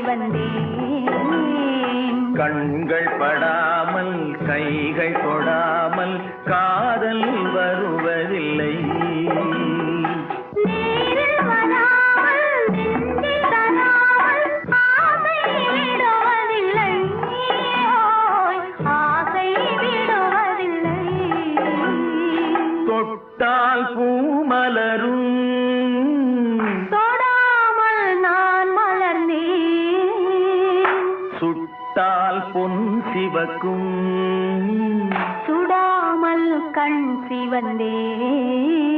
வந்தேன். கண்கள் படாமல் கைகள் தொடாமல் காதல் வருவதில்லை. நேரில் வராமல் நெஞ்சில் தராமல் ஆசை விடுவதில்லை. ஓய், ஆசை விடுவதில்லை. தொட்டால் பூ மலரும், தொடாமல் நான் மலர்ந்தேன். சுட்டால் பொன் சிவக்கும், சுடாமல் கண் சிவந்தேன்.